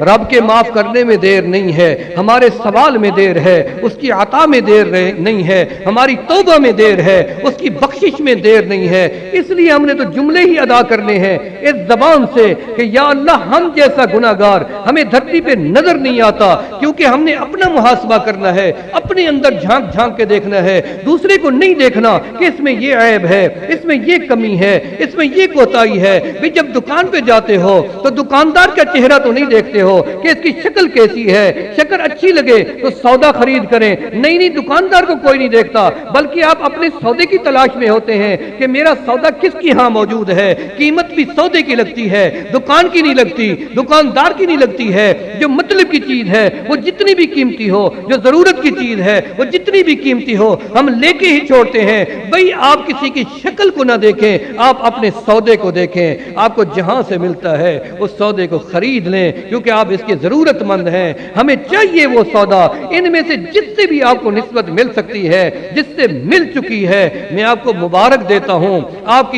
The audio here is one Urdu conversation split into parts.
رب کے معاف کرنے میں دیر نہیں ہے، ہمارے سوال میں دیر ہے، اس کی عطا میں دیر نہیں ہے، ہماری توبہ میں دیر ہے، اس کی بخشش میں دیر نہیں ہے۔ اس لیے ہم نے تو جملے ہی ادا کرنے ہیں اس زبان سے کہ یا اللہ ہم جیسا گناہگار ہمیں دھرتی پہ نظر نہیں آتا، کیونکہ ہم نے اپنا محاسبہ کرنا ہے، اپنے اندر جھانک جھانک کے دیکھنا ہے، دوسرے کو نہیں دیکھنا کہ اس میں یہ عیب ہے، اس میں یہ کمی ہے، اس میں یہ کوتاہی ہے۔ بھی جب دکان پہ جاتے ہو تو دکاندار کا چہرہ تو نہیں دیکھتے ہو کہ اس کی شکل کیسی ہے، شکل اچھی لگے تو سودا خرید کریں، نہیں دکاندار کو کوئی نہیں دیکھتا، بلکہ آپ اپنے سودے کی تلاش میں ہوتے ہیں کہ میرا سودا کس کی ہاں موجود ہے۔ قیمت بھی سودے کی لگتی ہے، دکان کی نہیں لگتی، دکاندار کی نہیں لگتی ہے۔ جو مطلب کی چیز ہے وہ جتنی بھی قیمتی ہو، جو ضرورت کی چیز ہے وہ جتنی بھی قیمتی ہو، ہم لے کے ہی چھوڑتے ہیں۔ بھئی آپ کسی کی شکل کو نہ دیکھیں، آپ اپنے سودے کو دیکھیں، آپ کو جہاں سے ملتا ہے اس سودے کو خرید لیں، کیونکہ آپ اس کے ضرورت مند ہیں۔ ہمیں چاہیے وہ سودا، ان میں سے جس سے بھی آپ کو نسبت مل سکتی ہے، جس سے مل چکی ہے، میں آپ کو مبارک دیتا ہوں۔ آپ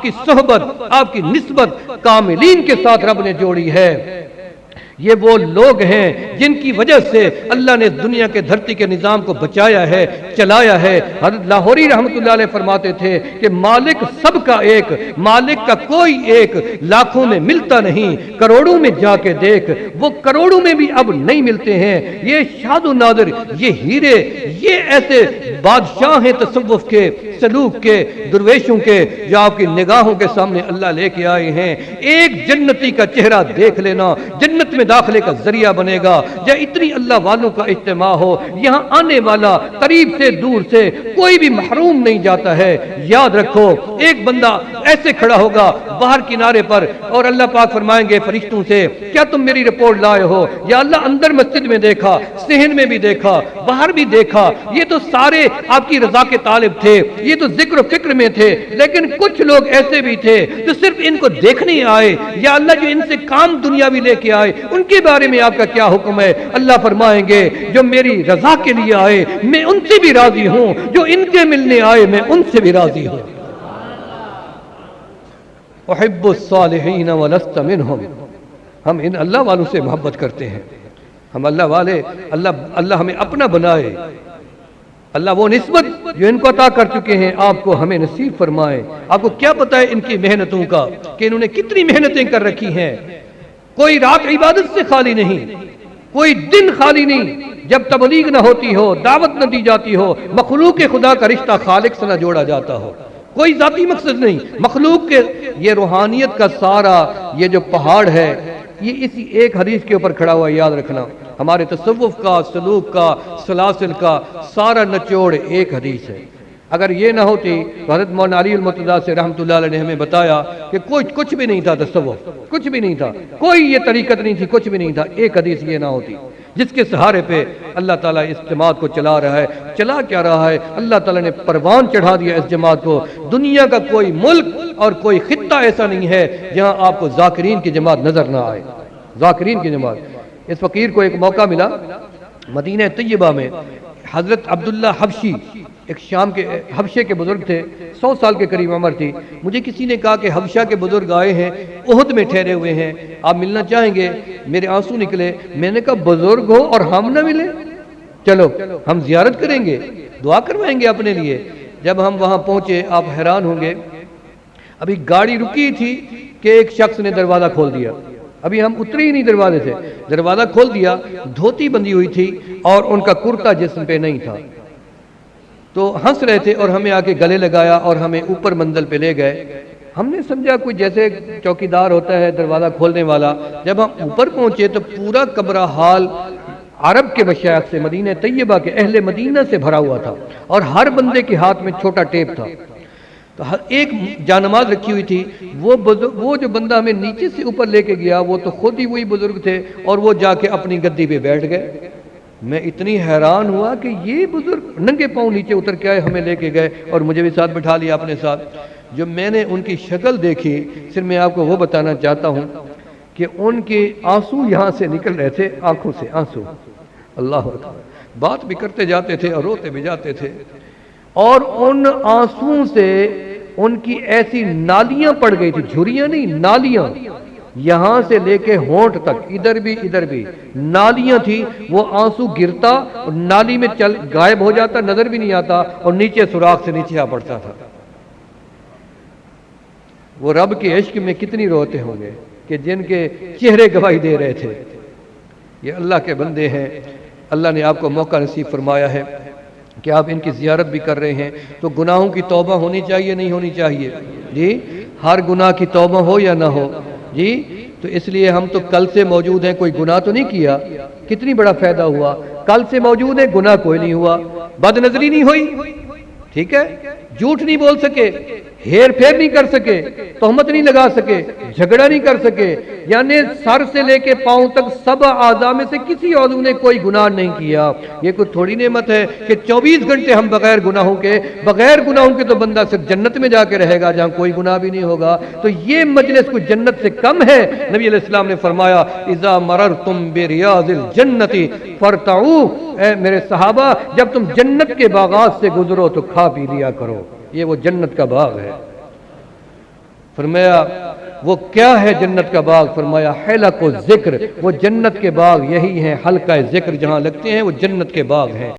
کی صحبت، آپ کی نسبت کاملین کے ساتھ رب نے جوڑی ہے۔ یہ وہ لوگ ہیں جن کی وجہ سے اللہ نے دنیا کے دھرتی کے نظام کو بچایا ہے، چلایا ہے۔ حضرت لاہوری رحمت اللہ علیہ فرماتے تھے کہ مالک سب کا ایک، مالک کا کوئی ایک، لاکھوں میں ملتا نہیں، کروڑوں میں جا کے دیکھ، وہ کروڑوں میں بھی اب نہیں ملتے ہیں۔ یہ شاد و نادر، یہ ہیرے، یہ ایسے بادشاہ ہیں تصوف کے، سلوک کے، درویشوں کے، جو آپ کی نگاہوں کے سامنے اللہ لے کے آئے ہیں۔ ایک جنتی کا چہرہ دیکھ لینا جنت میں داخلے کا ذریعہ بنے گا۔ یا اتنی اللہ والوں کا اجتماع ہو، یہاں آنے والا قریب سے دور سے کوئی بھی محروم نہیں جاتا ہے۔ یاد رکھو ایک بندہ ایسے کھڑا ہوگا باہر کنارے پر، اور اللہ پاک فرمائیں گے فرشتوں سے کیا تم میری رپورٹ لائے ہو؟ یا اللہ اندر مسجد میں دیکھا، صحن میں بھی دیکھا، باہر بھی دیکھا، یہ تو سارے آپ کی رضا کے طالب تھے، یہ تو ذکر و فکر میں تھے، لیکن کچھ لوگ ایسے بھی تھے جو صرف ان کو دیکھنے آئے۔ یا اللہ جو ان سے کام دنیاوی لے کے آئے، ان کے بارے میں آپ کا کیا حکم ہے؟ اللہ فرمائیں گے جو میری رضا کے لیے آئے میں ان سے بھی راضی ہوں، جو ان کے ملنے آئے میں ان سے بھی راضی ہوں۔ احب الصالحین ولست منہم، ہم ان اللہ والوں سے محبت کرتے ہیں، ہم اللہ والے، اللہ ہمیں اپنا بنائے، اللہ وہ نسبت جو ان کو عطا کر چکے ہیں آپ کو ہمیں نصیب فرمائے۔ آپ کو کیا پتہ ہے ان کی محنتوں کا کہ انہوں نے کتنی محنتیں کر رکھی ہیں۔ کوئی رات عبادت سے خالی نہیں، کوئی دن خالی نہیں جب تبلیغ نہ ہوتی ہو، دعوت نہ دی جاتی ہو، مخلوق خدا کا رشتہ خالق سے نہ جوڑا جاتا ہو۔ کوئی ذاتی مقصد نہیں، مخلوق کے یہ روحانیت کا سارا یہ جو پہاڑ ہے یہ اسی ایک حدیث کے اوپر کھڑا ہوا ہے۔ یاد رکھنا ہمارے تصوف کا، سلوک کا، سلاسل کا سارا نچوڑ ایک حدیث ہے۔ اگر یہ نہ ہوتی تو حضرت مولانا علی المرتضیٰ سے رحمت اللہ علیہ نے ہمیں بتایا کہ کچھ بھی نہیں تھا تصوف، کچھ بھی نہیں تھا، کوئی یہ طریقت نہیں تھی، کچھ بھی نہیں تھا۔ ایک حدیث یہ نہ ہوتی جس کے سہارے پہ اللہ تعالیٰ اس جماعت کو چلا رہا ہے۔ چلا کیا رہا ہے؟ اللہ تعالیٰ نے پروان چڑھا دیا اس جماعت کو۔ دنیا کا کوئی ملک اور کوئی خطہ ایسا نہیں ہے جہاں آپ کو ذاکرین کی جماعت نظر نہ آئے، ذاکرین کی جماعت۔ اس فقیر کو ایک موقع ملا مدینہ طیبہ میں، حضرت عبداللہ حبشی ایک شام کے حبشے کے بزرگ تھے، 100 سال کے قریب عمر تھی۔ مجھے کسی نے کہا کہ حبشہ کے بزرگ آئے ہیں، احد میں ٹھہرے ہوئے ہیں، آپ ملنا چاہیں گے؟ میرے آنسو نکلے۔ میں نے کہا بزرگ ہو اور ہم نہ ملے؟ چلو ہم زیارت کریں گے، دعا کروائیں گے اپنے لیے۔ جب ہم وہاں پہنچے آپ حیران ہوں گے، ابھی گاڑی رکی تھی کہ ایک شخص نے دروازہ کھول دیا، ابھی ہم اترے ہی نہیں دروازے سے، دروازہ کھول دیا، دھوتی بندھی ہوئی تھی اور ان کا کرتا جسم پہ نہیں تھا، تو ہنس رہے تھے اور ہمیں آ کے گلے لگایا اور ہمیں اوپر منزل پہ لے گئے۔ ہم نے سمجھا کوئی جیسے چوکیدار ہوتا ہے دروازہ کھولنے والا۔ جب ہم اوپر پہنچے تو پورا کمرہ حال عرب کے مشائخ سے، مدینہ طیبہ کے اہل مدینہ سے بھرا ہوا تھا، اور ہر بندے کے ہاتھ میں چھوٹا ٹیپ تھا۔ تو ایک جانماز رکھی ہوئی تھی، وہ جو بندہ ہمیں نیچے سے اوپر لے کے گیا وہ تو خود ہی وہی بزرگ تھے، اور وہ جا کے اپنی گدی پہ بیٹھ گئے۔ میں اتنی حیران ہوا کہ یہ بزرگ ننگے پاؤں نیچے اتر کے آئے، ہمیں لے کے گئے اور مجھے بھی ساتھ بٹھا لیا اپنے ساتھ۔ جو میں نے ان کی شکل دیکھی، صرف میں آپ کو وہ بتانا چاہتا ہوں کہ ان کے آنسو یہاں سے نکل رہے تھے، آنکھوں سے آنسو۔ اللہ اکبر، بات بھی کرتے جاتے تھے اور روتے بھی جاتے تھے، اور ان آنسوؤں سے ان کی ایسی نالیاں پڑ گئی تھی، جھریاں نہیں، نالیاں، یہاں سے لے کے ہونٹ تک ادھر بھی نالیاں تھی، وہ آنسو گرتا اور نالی میں چل غائب ہو جاتا، نظر بھی نہیں آتا، اور نیچے سوراخ سے نیچے آ پڑتا تھا۔ وہ رب کے عشق میں کتنی روتے ہوں گے کہ جن کے چہرے گواہی دے رہے تھے۔ یہ اللہ کے بندے ہیں، اللہ نے آپ کو موقع نصیب فرمایا ہے کہ آپ ان کی زیارت بھی کر رہے ہیں، تو گناہوں کی توبہ ہونی چاہیے نہیں ہونی چاہیے؟ جی، ہر گناہ کی توبہ ہو یا نہ ہو؟ جی، تو اس لیے ہم تو کل سے موجود ہیں، کوئی گناہ تو نہیں کیا، کتنی بڑا فائدہ ہوا، کل سے موجود ہے، گناہ کوئی نہیں ہوا، بد نظری نہیں ہوئی، ٹھیک ہے، جھوٹ نہیں بول سکے، ہیر پھیر نہیں کر سکے، تہمت نہیں لگا سکے، جھگڑا نہیں کر سکے، یعنی سر سے لے کے پاؤں تک سب اعضاء میں سے کسی عضو نے کوئی گناہ نہیں کیا۔ یہ کوئی تھوڑی نعمت ہے کہ 24 گھنٹے ہم بغیر گناہوں کے تو بندہ صرف جنت میں جا کے رہے گا جہاں کوئی گناہ بھی نہیں ہوگا، تو یہ مجلس کوئی جنت سے کم ہے؟ نبی علیہ السلام نے فرمایا اذا مررتم بریاض الجنت فرتعوا، اے میرے صحابہ جب تم جنت کے باغات سے گزرو تو کھا پی لیا کرو، یہ وہ جنت کا باغ ہے۔ فرمایا وہ کیا ہے جنت کا باغ؟ فرمایا حلق و ذکر، وہ جنت کے باغ یہی ہیں، حلقہ ذکر جہاں لگتے ہیں وہ جنت کے باغ ہیں۔